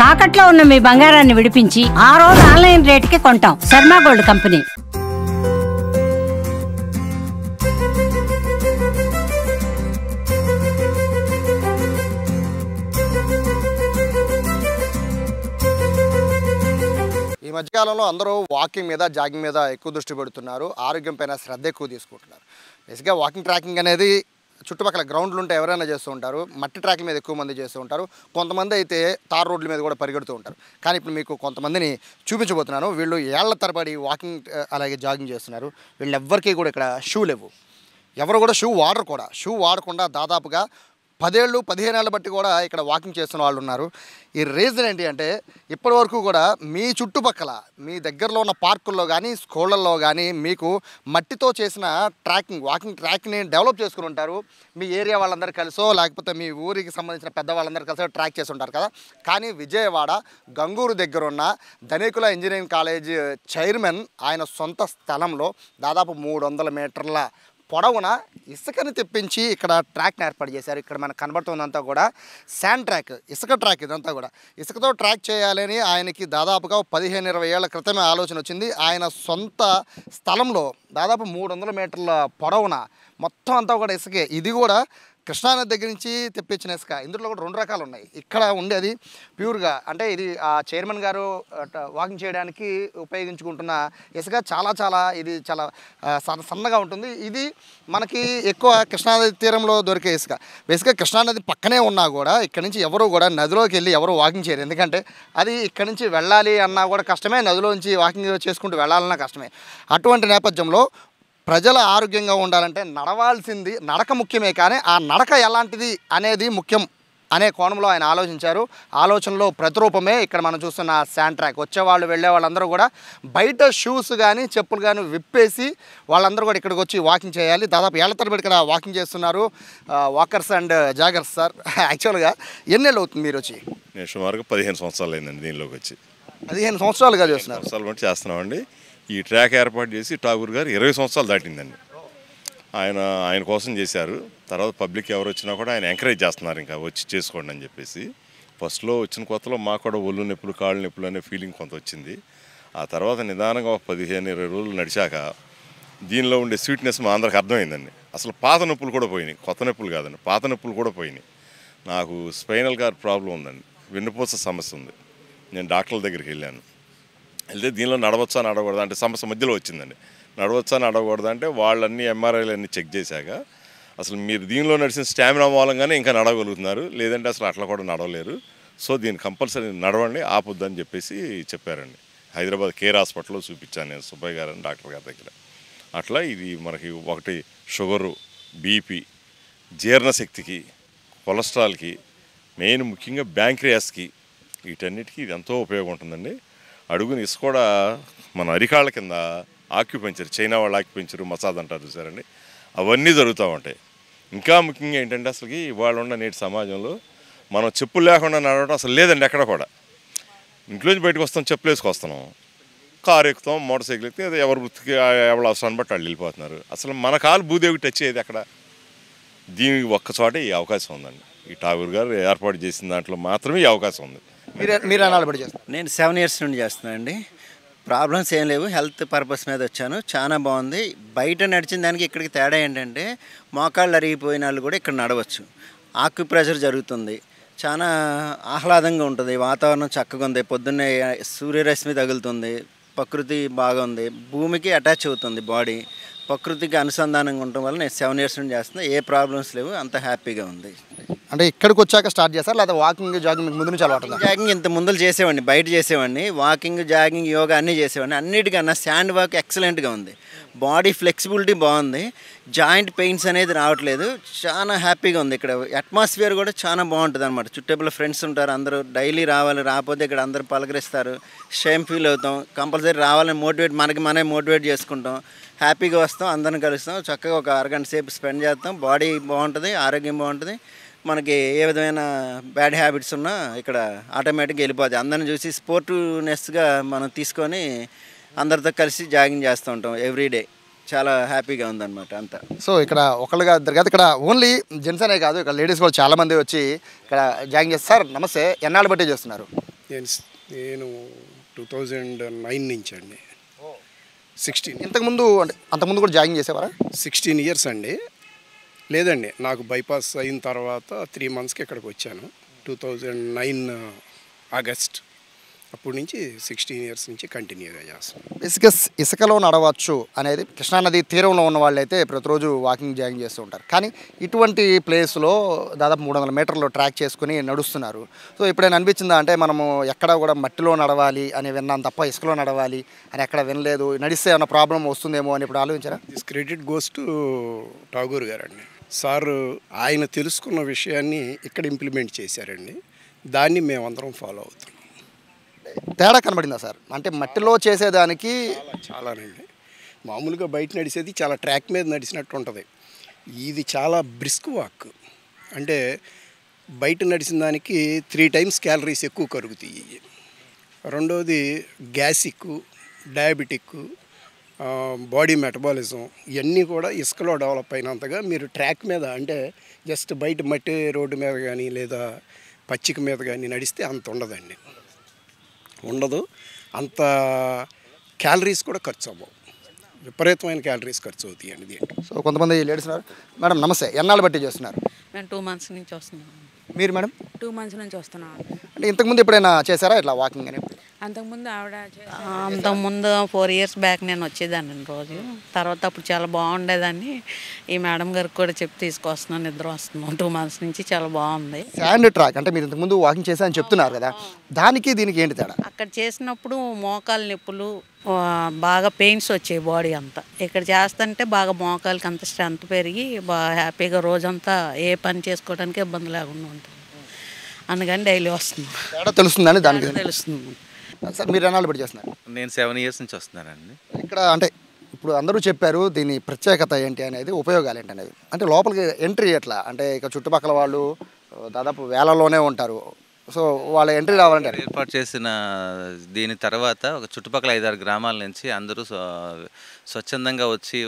తాకట్లో ఉన్న మీ బంగారాన్ని విడిపించి ఆ రోజు ఆన్లైన్ రేటుకి కొంటాం. Sharma gold company. ఈ మధ్యకాలంలో అందరూ వాకింగ్ మీద జాగింగ్ మీద ఎక్కువ దృష్టి పెడుతున్నారు. ఆరోగ్యం పైన శ్రద్ధ ఎక్కువ తీసుకుంటున్నారు. బేసిక్గా వాకింగ్ ట్రాకింగ్ అనేది చుట్టుపక్కల గ్రౌండ్లు ఉంటే ఎవరైనా చేస్తూ ఉంటారు. మట్టి ట్రాక్ మీద ఎక్కువ మంది చేస్తూ ఉంటారు. కొంతమంది అయితే తార్ రోడ్ల మీద కూడా పరిగెడుతూ ఉంటారు. కానీ ఇప్పుడు మీకు కొంతమందిని చూపించబోతున్నాను. వీళ్ళు ఏళ్ల తరబడి వాకింగ్ అలాగే జాగింగ్ చేస్తున్నారు. వీళ్ళెవ్వరికీ కూడా ఇక్కడ షూ లేవు. ఎవరు కూడా షూ వాడరు కూడా. షూ వాడకుండా దాదాపుగా 10 ఏళ్ళు 15 ఏళ్ళ బట్టి కూడా ఇక్కడ వాకింగ్ చేస్తున్న వాళ్ళు ఉన్నారు. ఈ రీజన్ ఏంటి అంటే ఇప్పటి వరకు కూడా మీ చుట్టుపక్కల మీ దగ్గరలో ఉన్న పార్కుల్లో కానీ స్కూళ్ళల్లో కానీ మీకు మట్టితో చేసిన వాకింగ్ ట్రాక్ని డెవలప్ చేసుకుని ఉంటారు. మీ ఏరియా వాళ్ళందరూ కలిసో లేకపోతే మీ ఊరికి సంబంధించిన పెద్ద వాళ్ళందరూ కలిసో ట్రాక్ చేసి ఉంటారు కదా. కానీ విజయవాడ గంగూరు దగ్గర ఉన్న ధనికుల ఇంజనీరింగ్ కాలేజ్ చైర్మన్ ఆయన సొంత స్థలంలో దాదాపు 300 మీటర్ల పొడవున ఇసుకని తెప్పించి ఇక్కడ ట్రాక్ని ఏర్పాటు చేశారు. ఇక్కడ మనకు కనబడుతుందంతా కూడా శాండ్ ట్రాక్, ఇసుక ట్రాక్. ఇదంతా కూడా ఇసుకతో ట్రాక్ చేయాలని ఆయనకి దాదాపుగా 15-20 ఏళ్ల క్రితమే ఆలోచన వచ్చింది. ఆయన సొంత స్థలంలో దాదాపు 300 మీటర్ల పొడవున మొత్తం అంతా కూడా ఇసుకే. ఇది కూడా కృష్ణానది దగ్గర నుంచి తెప్పించిన ఇసుక. ఇందులో కూడా 2 రకాలు ఉన్నాయి. ఇక్కడ ఉండేది ప్యూర్గా అంటే ఇది ఆ చైర్మన్ గారు వాకింగ్ చేయడానికి ఉపయోగించుకుంటున్న ఇసుక. ఇది చాలా సన్నగా ఉంటుంది. ఇది మనకి ఎక్కువ కృష్ణానది తీరంలో దొరికే ఇసుక. బేసిక్గా కృష్ణానది పక్కనే ఉన్నా కూడా ఇక్కడ నుంచి ఎవరు కూడా నదిలోకి వెళ్ళి ఎవరు వాకింగ్ చేయరు. ఎందుకంటే అది ఇక్కడ నుంచి వెళ్ళాలి అన్నా కూడా కష్టమే, నదిలో నుంచి వాకింగ్ చేసుకుంటూ వెళ్ళాలన్నా కష్టమే. అటువంటి నేపథ్యంలో ప్రజల ఆరోగ్యంగా ఉండాలంటే నడక ముఖ్యమే, కానీ ఆ నడక ఎలాంటిది అనేది ముఖ్యం అనే కోణంలో ఆయన ఆలోచించారు. ఆలోచనలో ప్రతిరూపమే ఇక్కడ మనం చూస్తున్న శాండ్ ట్రాక్. వచ్చేవాళ్ళు వెళ్ళే వాళ్ళందరూ కూడా బయట షూస్ కానీ చెప్పులు కానీ విప్పేసి వాళ్ళందరూ కూడా ఇక్కడికి వచ్చి వాకింగ్ చేయాలి. దాదాపు ఏళ్ల తరబడి ఇక్కడ వాకింగ్ చేస్తున్నారు వాకర్స్ అండ్ జాగర్స్. సార్, యాక్చువల్గా ఎన్నేళ్ళు అవుతుంది మీరు వచ్చి? నేను సుమారుగా 15 సంవత్సరాలు అయిందండి దీనిలోకి వచ్చి. 15 సంవత్సరాలుగా చేస్తున్నారు? సంవత్సరాలు చేస్తున్నామండి. ఈ ట్రాక్ ఏర్పాటు చేసి ఠాగూర్ గారు 20 సంవత్సరాలు దాటిందండి. ఆయన కోసం చేశారు. తర్వాత పబ్లిక్ ఎవరు వచ్చినా కూడా ఆయన ఎంకరేజ్ చేస్తున్నారు ఇంకా వచ్చి చేసుకోండి అని చెప్పేసి. ఫస్ట్లో వచ్చిన కొత్తలో మాకు కూడా ఒళ్ళు నొప్పులు కాళ్ళు నొప్పులు అనే ఫీలింగ్ కొంత వచ్చింది. ఆ తర్వాత నిదానంగా 15-20 రోజులు నడిచాక దీనిలో ఉండే స్వీట్నెస్ మా అందరికి అర్థమైందండి. అసలు పాత నొప్పులు కూడా పోయినాయి, కొత్త నొప్పులు కాదండి, పాత నొప్పులు కూడా పోయినాయి. నాకు స్పైనల్ కార్డ్ ప్రాబ్లం ఉందండి, వెన్నుపూస సమస్య ఉంది. నేను డాక్టర్ల దగ్గరికి వెళ్తే దీనిలో నడవచ్చా నడవకూడదు అంటే సమస్య మధ్యలో వచ్చిందండి. నడవచ్చా నడవకూడదు అంటే వాళ్ళన్నీ ఎంఆర్ఐలు అన్నీ చెక్ చేశాక అసలు మీరు దీనిలో నడిచిన స్టామినా మూలంగానే ఇంకా నడవగలుగుతున్నారు, లేదంటే అసలు అట్లా కూడా నడవలేరు. సో దీన్ని కంపల్సరీ నడవండి, ఆపొద్దు అని చెప్పేసి చెప్పారండి. హైదరాబాద్ కేర్ హాస్పిటల్లో చూపించాను నేను సుబ్బయ్య గారు అని డాక్టర్ గారి దగ్గర. అట్లా ఇది మనకి ఒకటి షుగరు, బీపీ, జీర్ణశక్తికి, కొలెస్ట్రాల్కి, మెయిన్ ముఖ్యంగా బ్యాంక్రియాస్కి, వీటన్నిటికీ ఇది ఎంతో ఉపయోగం ఉంటుందండి. అడుగుని ఇసుక కూడా మన అరికాళ్ళ కింద ఆక్యుపెంచర్, చైనా వాళ్ళు ఆక్యుపెంచరు, మసాజ్ అంటారు చూసారండి, అవన్నీ జరుగుతూ ఉంటాయి. ఇంకా ముఖ్యంగా ఏంటంటే అసలుకి ఇవాళ ఉన్న నేటి సమాజంలో మనం చెప్పులు లేకుండా నడవడం అసలు లేదండి. ఎక్కడ కూడా ఇంట్లోంచి బయటకు వస్తాం, చెప్పులు వేసుకొస్తున్నాం, కారు ఎక్కుతాం, మోటార్ సైకిల్ ఎక్కితే ఎవరి వృత్తికి ఎవరి అవసరాన్ని బట్టి వాళ్ళు వెళ్ళిపోతున్నారు. అసలు మన కాలు భూదేవికి టచ్ అయ్యేది అక్కడ. దీనికి ఒక్కచోటే ఈ అవకాశం ఉందండి. ఈ ఠాగూర్ గారు ఏర్పాటు చేసిన దాంట్లో మాత్రమే ఈ అవకాశం ఉంది. మీరు అనాలి చేస్తారు? నేను 7 ఇయర్స్ నుండి చేస్తున్నానండి. ప్రాబ్లమ్స్ ఏం లేవు, హెల్త్ పర్పస్ మీద వచ్చాను. చాలా బాగుంది. బయట నడిచిన దానికి ఇక్కడికి తేడా ఏంటంటే మోకాళ్ళు అరిగిపోయిన వాళ్ళు కూడా ఇక్కడ నడవచ్చు. ఆక్యుప్రెషర్ జరుగుతుంది, చాలా ఆహ్లాదంగా ఉంటుంది, వాతావరణం చక్కగా ఉంది, పొద్దున్నే సూర్యరశ్మి తగులుతుంది, ప్రకృతి బాగుంది, భూమికి అటాచ్ అవుతుంది బాడీ, ప్రకృతికి అనుసంధానంగా ఉండటం వల్ల నేను 7 ఇయర్స్ నుండి చేస్తున్నా. ఏ ప్రాబ్లమ్స్ లేవు, అంత హ్యాపీగా ఉంది. అంటే ఇక్కడికి వచ్చాక స్టార్ట్ చేస్తారు లేదా వాకింగ్ జాగింగ్ ముందు నుంచి అలవాటు? జాగింగ్ ఇంత ముందు చేసేవాడిని, బయట చేసేవాడిని. వాకింగ్, జాగింగ్, యోగా అన్నీ చేసేవాడిని. అన్నిటికన్నా శాండ్ వాక్ ఎక్సలెంట్గా ఉంది. బాడీ ఫ్లెక్సిబిలిటీ బాగుంది, జాయింట్ పెయిన్స్ అనేది రావట్లేదు, చాలా హ్యాపీగా ఉంది. ఇక్కడ అట్మాస్ఫియర్ కూడా చాలా బాగుంటుంది అనమాట. చుట్టూపల ఫ్రెండ్స్ ఉంటారు, అందరూ డైలీ రావాలి, రాకపోతే ఇక్కడ అందరూ పలకరిస్తారు, షేమ్ ఫీల్ అవుతాం. కంపల్సరీ రావాలని మనమే మోటివేట్ చేసుకుంటాం, హ్యాపీగా వస్తాం, అందరం కలుస్తాం, చక్కగా ఒక అరగంట సేపు స్పెండ్ చేస్తాం. బాడీ బాగుంటుంది, ఆరోగ్యం బాగుంటుంది. మనకి ఏ విధమైన బ్యాడ్ హ్యాబిట్స్ ఉన్నా ఇక్కడ ఆటోమేటిక్గా వెళ్ళిపోతాయి. అందరిని చూసి స్పోర్టివ్నెస్గా మనం తీసుకొని అందరితో కలిసి జాగింగ్ చేస్తూ ఉంటాం ఎవ్రీడే. చాలా హ్యాపీగా ఉందన్నమాట అంతా. సో ఇక్కడ ఒకళ్ళుగా ఇద్దరు కాదు, ఇక్కడ ఓన్లీ జెంట్స్ అనే కాదు, ఇక్కడ లేడీస్ కూడా చాలామంది వచ్చి ఇక్కడ జాగింగ్ చేస్తారు. సార్ నమస్తే, ఎన్నాళ్ళు బట్టి చేస్తున్నారు? నేను 2009 నుంచి అండి. 16 అంతకుముందు కూడా జాగింగ్ చేసేవారా? 16 ఇయర్స్ అండి. లేదండి, నాకు బైపాస్ అయిన తర్వాత 3 మంత్స్కి ఇక్కడికి వచ్చాను. 2009 ఆగస్ట్. అప్పటి నుంచి 16 ఇయర్స్ నుంచి కంటిన్యూగా చేస్తాను. బేసిక్గా ఇసుకలో నడవచ్చు అనేది కృష్ణానది తీరంలో ఉన్న వాళ్ళు అయితే ప్రతిరోజు వాకింగ్ జాగింగ్ చేస్తూ ఉంటారు. కానీ ఇటువంటి ప్లేస్లో దాదాపు 300 మీటర్లు ట్రాక్ చేసుకుని నడుస్తున్నారు. సో ఎప్పుడైనా అనిపించిందా అంటే మనము ఎక్కడ కూడా మట్టిలో నడవాలి అని విన్నాం తప్ప ఇసుకలో నడవాలి అని ఎక్కడ వినలేదు, నడిస్తే ఏమైనా ప్రాబ్లం వస్తుందేమో అని ఇప్పుడు ఆలోచించారా? This credit goes to Tagore గారండి. సార్ ఆయన తెలుసుకున్న విషయాన్ని ఇక్కడ ఇంప్లిమెంట్ చేశారండి. దాన్ని మేమందరం ఫాలో అవుతున్నాం. తేడా కనబడిందా సార్? అంటే మట్టిలో చేసేదానికి చాలానండి. మామూలుగా బయట నడిచేది చాలా ట్రాక్ మీద నడిచినట్టు ఉంటుంది. ఇది చాలా బ్రిస్క్ వాక్. అంటే బయట నడిచిన దానికి 3 టైమ్స్ క్యాలరీస్ ఎక్కువ కరుగుతాయి. రెండోది గ్యాసిక్, డయాబెటిక్, బాడీ మెటబాలిజం ఇవన్నీ కూడా ఇసుకలో డెవలప్ అయినంతగా మీరు ట్రాక్ మీద అంటే జస్ట్ బయట మట్టి రోడ్డు మీద కానీ లేదా పచ్చిక మీద కానీ నడిస్తే అంత ఉండదు. అంత క్యాలరీస్ కూడా ఖర్చు అవ్వవు. విపరీతమైన క్యాలరీస్ ఖర్చు అవుతాయండి దీంట్లో. సో కొంతమంది లేడీస్ ఉన్నారు. మేడం నమస్తే, ఎన్నాళ్ళు బట్టి చేస్తున్నారు? మేము 2 మంత్స్ నుంచి వస్తున్నాం. మీరు మేడం? 2 మంత్స్ నుంచి వస్తున్నాం. అంటే ఇంతకుముందు ఎప్పుడైనా చేశారా ఇట్లా వాకింగ్ అని? అంతకుముందు 4 ఇయర్స్ బ్యాక్ నేను వచ్చేదాన్ని రోజు. తర్వాత అప్పుడు చాలా బాగుండేదాన్ని. ఈ మేడం గారికి కూడా చెప్పి తీసుకొస్తున్నాను, నిద్ర వస్తున్నాం. 2 మంత్స్ నుంచి చాలా బాగుంది. శాండ్ ట్రాక్ అంటే మీరు ఇంతకుముందు వాకింగ్ చేశారని చెప్తున్నారు కదా, దానికి దీనికి ఏంటి తేడా? అక్కడ చేసినప్పుడు మోకాలు నొప్పులు, బాగా పెయిన్స్ వచ్చాయి బాడీ అంతా. ఇక్కడ చేస్తుంటే బాగా మోకాలకి అంత స్ట్రెంత్ పెరిగి బాగా హ్యాపీగా రోజంతా ఏ పని చేసుకోవడానికి ఇబ్బంది లేకుండా ఉంటుంది. అందుకని డైలీ వస్తున్నాం. తేడా తెలుస్తుందని దానికి తెలుస్తుంది. సార్ మీరు ఎన్నాళ్ళు బట్టి చేస్తున్నారు? నేను 7 ఇయర్స్ నుంచి వస్తున్నానండి. ఇక్కడ అంటే ఇప్పుడు అందరూ చెప్పారు దీని ప్రత్యేకత ఏంటి అనేది, ఉపయోగాలు ఏంటి అనేది. అంటే లోపలికి ఎంట్రీ ఎట్లా అంటే ఇక చుట్టుపక్కల వాళ్ళు దాదాపు వేలలోనే ఉంటారు. సో వాళ్ళ ఎంట్రీ రావాలంటే ఏర్పాటు చేసిన దీని తర్వాత ఒక చుట్టుపక్కల 5-6 గ్రామాల నుంచి అందరూ స్వచ్ఛందంగా వచ్చి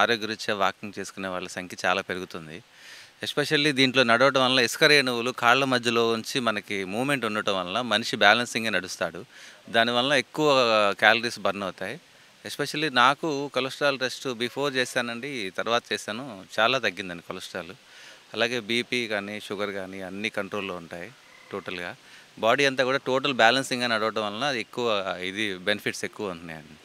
ఆరోగ్యరీత్యా వాకింగ్ చేసుకునే వాళ్ళ సంఖ్య చాలా పెరుగుతుంది. ఎస్పెషల్లీ దీంట్లో నడవడం వల్ల ఇసుక రేణువులు కాళ్ళ మధ్యలో ఉంచి మనకి మూమెంట్ ఉండటం వల్ల మనిషి బ్యాలెన్సింగ్గా నడుస్తాడు. దానివల్ల ఎక్కువ క్యాలరీస్ బర్న్ అవుతాయి. ఎస్పెషల్లీ నాకు కొలెస్ట్రాల్ టెస్ట్ బిఫోర్ చేశానండి, తర్వాత చేశాను, చాలా తగ్గిందండి కొలెస్ట్రాల్. అలాగే బీపీ కానీ షుగర్ కానీ అన్నీ కంట్రోల్లో ఉంటాయి. టోటల్గా బాడీ అంతా కూడా టోటల్ బ్యాలెన్సింగ్గా నడవడం వలన ఎక్కువ బెనిఫిట్స్ ఎక్కువ ఉన్నాయండి.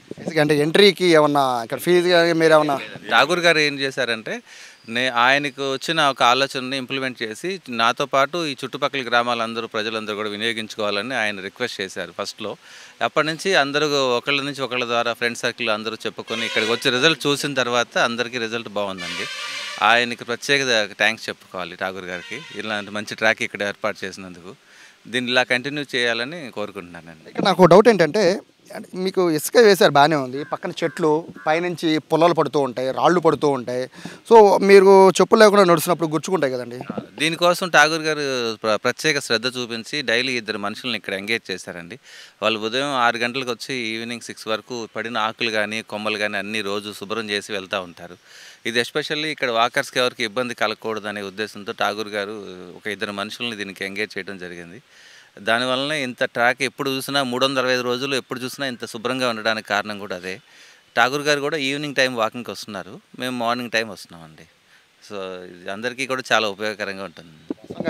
అంటే ఎంట్రీకి ఏమన్నా ఇక్కడ ఫీజు మీరు ఏమన్నా? ఠాగూర్ గారు ఏం చేశారంటే ఆయనకు వచ్చిన ఒక ఆలోచనని ఇంప్లిమెంట్ చేసి నాతో పాటు ఈ చుట్టుపక్కల గ్రామాలందరూ ప్రజలందరూ కూడా వినియోగించుకోవాలని ఆయన రిక్వెస్ట్ చేశారు ఫస్ట్లో. అప్పటి నుంచి అందరూ ఒకళ్ళ నుంచి ఒకళ్ళ ద్వారా ఫ్రెండ్ సర్కిల్ అందరూ చెప్పుకొని ఇక్కడికి వచ్చి రిజల్ట్ చూసిన తర్వాత అందరికీ రిజల్ట్ బాగుందండి. ఆయనకి ప్రత్యేక థ్యాంక్స్ చెప్పుకోవాలి ఠాగూర్ గారికి, ఇలాంటి మంచి ట్రాక్ ఇక్కడ ఏర్పాటు చేసినందుకు. దీన్ని ఇలా కంటిన్యూ చేయాలని కోరుకుంటున్నానండి. ఇక్కడ నాకు డౌట్ ఏంటంటే మీకు ఇసుక వేశారు బాగానే ఉంది, పక్కన చెట్లు, పైనుంచి పొలాలు పడుతూ ఉంటాయి, రాళ్ళు పడుతూ ఉంటాయి. సో మీరు చెప్పులు లేకుండా నడుస్తున్నప్పుడు గుచ్చుకుంటాయి కదండి. దీనికోసం ఠాగూర్ గారు ప్రత్యేక శ్రద్ధ చూపించి డైలీ 2 మనుషులను ఇక్కడ ఎంగేజ్ చేశారండి. వాళ్ళు ఉదయం 6 గంటలకు వచ్చి ఈవినింగ్ 6 వరకు పడిన ఆకులు కానీ కొమ్మలు కానీ అన్నీ రోజు శుభ్రం చేసి వెళ్తూ ఉంటారు. ఇది ఎస్పెషల్లీ ఇక్కడ వాకర్స్కి ఎవరికి ఇబ్బంది కలగకూడదు అనే ఉద్దేశంతో ఠాగూర్ గారు ఒక 2 మనుషుల్ని దీనికి ఎంగేజ్ చేయడం జరిగింది. దానివల్లనే ఇంత ట్రాక్ ఎప్పుడు చూసినా 365 రోజులు ఎప్పుడు చూసినా ఇంత శుభ్రంగా ఉండడానికి కారణం కూడా అదే. ఠాగూర్ గారు కూడా ఈవినింగ్ టైం వాకింగ్కి వస్తున్నారు, మేము మార్నింగ్ టైం వస్తున్నామండి. సో ఇది అందరికీ కూడా చాలా ఉపయోగకరంగా ఉంటుంది.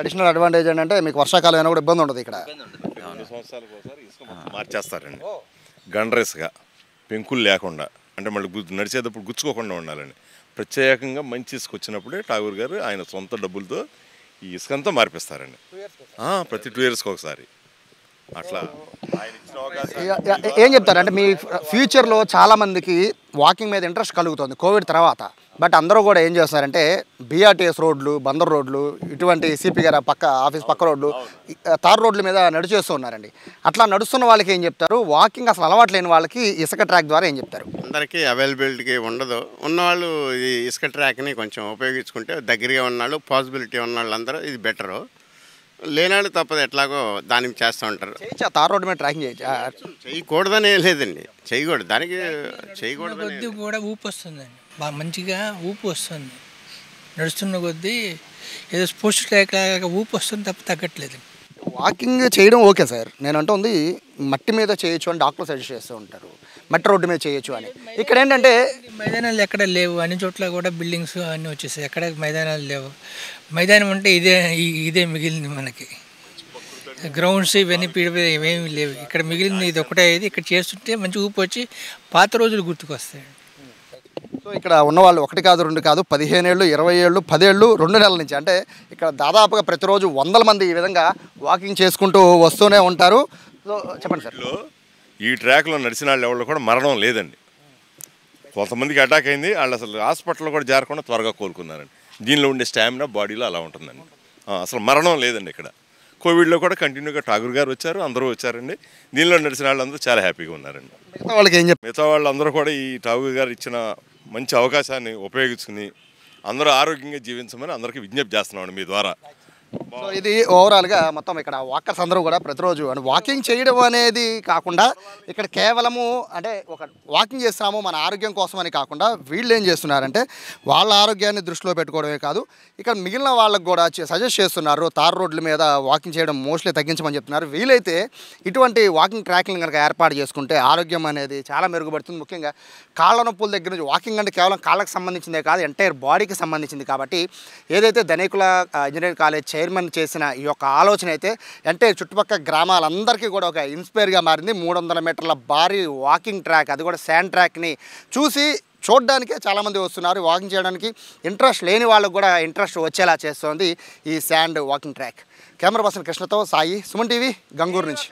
అడిషనల్ అడ్వాంటేజ్ ఏంటంటే మీకు వర్షాకాలం అయినా కూడా ఇబ్బంది ఉండదు. ఇక్కడ 2 సంవత్సరాలకు ఒకసారి ఇసుక మార్చేస్తారండి, గండ్రేస్గా పెంకులు లేకుండా. అంటే మళ్ళీ నడిచేటప్పుడు గుచ్చుకోకుండా ఉండాలని ప్రత్యేకంగా మంచి ఇసుక వచ్చినప్పుడే ఠాగూర్ గారు ఆయన సొంత డబ్బులతో ఈ ఇసుకంతా మార్పిస్తారండి. ప్రతి 2 ఇయర్స్కి ఒకసారి అట్లా ఆయన ఇచ్చిన అవకాశం. ఏం చెప్తారు అంటే మీ ఫ్యూచర్లో చాలామందికి వాకింగ్ మీద ఇంట్రెస్ట్ కలుగుతుంది కోవిడ్ తర్వాత. బట్ అందరూ కూడా ఏం చేస్తున్నారంటే బీఆర్టీఎస్ రోడ్లు, బందర్ రోడ్లు, ఇటువంటి సిపి గారి ఆఫీస్ పక్క రోడ్లు, తార్ రోడ్ల మీద నడిచేస్తూ ఉన్నారండి. అట్లా నడుస్తున్న వాళ్ళకి ఏం చెప్తారు? వాకింగ్ అసలు అలవాటు లేని వాళ్ళకి ఇసుక ట్రాక్ ద్వారా ఏం చెప్తారు? అందరికీ అవైలబిలిటీకి ఉండదు. ఉన్నవాళ్ళు ఈ ఇసుక ట్రాక్ని కొంచెం ఉపయోగించుకుంటే దగ్గరగా ఉన్నవాళ్ళు, పాసిబిలిటీ ఉన్న వాళ్ళందరూ ఇది బెటరు. లేనాళ్ళు తప్పదు, ఎట్లాగో దానికి చేస్తూ ఉంటారు. తార్ రోడ్డు మీద ట్రాకింగ్ చేయకూడదనే లేదండి, చేయకూడదు, దానికి చేయకూడదు. కొద్దీ కూడా ఊపు వస్తుందండి, బాగా మంచిగా ఊపు వస్తుంది. నడుస్తున్న కొద్దీ ఏదో స్పోర్ట్స్ ట్రాక్ లాగా ఊపు వస్తుంది తప్ప తగ్గట్లేదు. వాకింగ్ చేయడం ఓకే సార్, నేను అంటుంది మట్టి మీద చేయొచ్చు అని డాక్టర్ సజెస్ట్ చేస్తూ ఉంటారు, మట్టి రోడ్డు మీద చేయొచ్చు అని. ఇక్కడ ఏంటంటే మైదానాలు ఎక్కడ లేవు, అన్ని చోట్ల కూడా బిల్డింగ్స్ అన్నీ వచ్చేసాయి, ఎక్కడ మైదానాలు లేవు. మైదానం అంటే ఇదే మిగిలింది మనకి. గ్రౌండ్స్ ఇవన్నీ ఏమీ లేవు, ఇక్కడ మిగిలింది ఇది ఒకటే. ఇది ఇక్కడ చేస్తుంటే మంచి ఊపి వచ్చి పాత రోజులు గుర్తుకొస్తాయి. సో ఇక్కడ ఉన్నవాళ్ళు 1 కాదు 2 కాదు 15 ఏళ్ళు 20 ఏళ్ళు 10 ఏళ్ళు 2 నెలల నుంచి, అంటే ఇక్కడ దాదాపుగా ప్రతిరోజు 100 మంది ఈ విధంగా వాకింగ్ చేసుకుంటూ వస్తూనే ఉంటారు. సో చెప్పండి సార్. ఈ ట్రాక్లో నడిచిన వాళ్ళు ఎవరు కూడా మరణం లేదండి. కొంతమందికి అటాక్ అయింది, వాళ్ళు అసలు హాస్పిటల్లో కూడా జారకుండా త్వరగా కోలుకున్నారండి. దీనిలో ఉండే స్టామినా బాడీలో అలా ఉంటుందండి. అసలు మరణం లేదండి ఇక్కడ. కోవిడ్లో కూడా కంటిన్యూగా ఠాగూర్ గారు వచ్చారు, అందరూ వచ్చారండి. దీనిలో నడిచిన వాళ్ళందరూ చాలా హ్యాపీగా ఉన్నారండి. మిగతా వాళ్ళకి ఏం చెప్పారు? మిగతా వాళ్ళందరూ కూడా ఈ ఠాగూర్ గారు ఇచ్చిన మంచి అవకాశాన్ని ఉపయోగించుకుని అందరూ ఆరోగ్యంగా జీవించమని అందరికీ విజ్ఞప్తి చేస్తున్నామండి మీ ద్వారా. సో ఇది ఓవరాల్గా మొత్తం ఇక్కడ వాకర్స్ అందరూ కూడా ప్రతిరోజు అంటే వాకింగ్ చేయడం అనేది కాకుండా ఇక్కడ కేవలము అంటే ఒక వాకింగ్ చేస్తున్నాము మన ఆరోగ్యం కోసం అని కాకుండా వీళ్ళు ఏం చేస్తున్నారంటే వాళ్ళ ఆరోగ్యాన్ని దృష్టిలో పెట్టుకోవడమే కాదు, ఇక్కడ మిగిలిన వాళ్ళకు కూడా సజెస్ట్ చేస్తున్నారు తార్ రోడ్ల మీద వాకింగ్ చేయడం మోస్ట్లీ తగ్గించమని చెప్తున్నారు. వీలైతే ఇటువంటి వాకింగ్ ట్రాక్లను కనుక ఏర్పాటు చేసుకుంటే ఆరోగ్యం అనేది చాలా మెరుగుపడుతుంది. ముఖ్యంగా కాళ్ళ నొప్పుల దగ్గర నుంచి వాకింగ్ అంటే కేవలం కాళ్ళకు సంబంధించిందే కాదు, ఎంటైర్ బాడీకి సంబంధించింది. కాబట్టి ఏదైతే ధనికుల ఇంజనీరింగ్ కాలేజ్ చైర్మన్ చేసిన ఈ యొక్క ఆలోచన అయితే అంటే చుట్టుపక్కల గ్రామాలందరికీ కూడా ఒక ఇన్స్పైర్గా మారింది. 300 మీటర్ల భారీ వాకింగ్ ట్రాక్, అది కూడా శాండ్ ట్రాక్ని చూసి చూడడానికే చాలామంది వస్తున్నారు. వాకింగ్ చేయడానికి ఇంట్రెస్ట్ లేని వాళ్ళకు కూడా ఇంట్రెస్ట్ వచ్చేలా చేస్తోంది ఈ sand walking track. Camera person కృష్ణతో సాయి, సుమన్ టీవీ, గంగూరు నుంచి.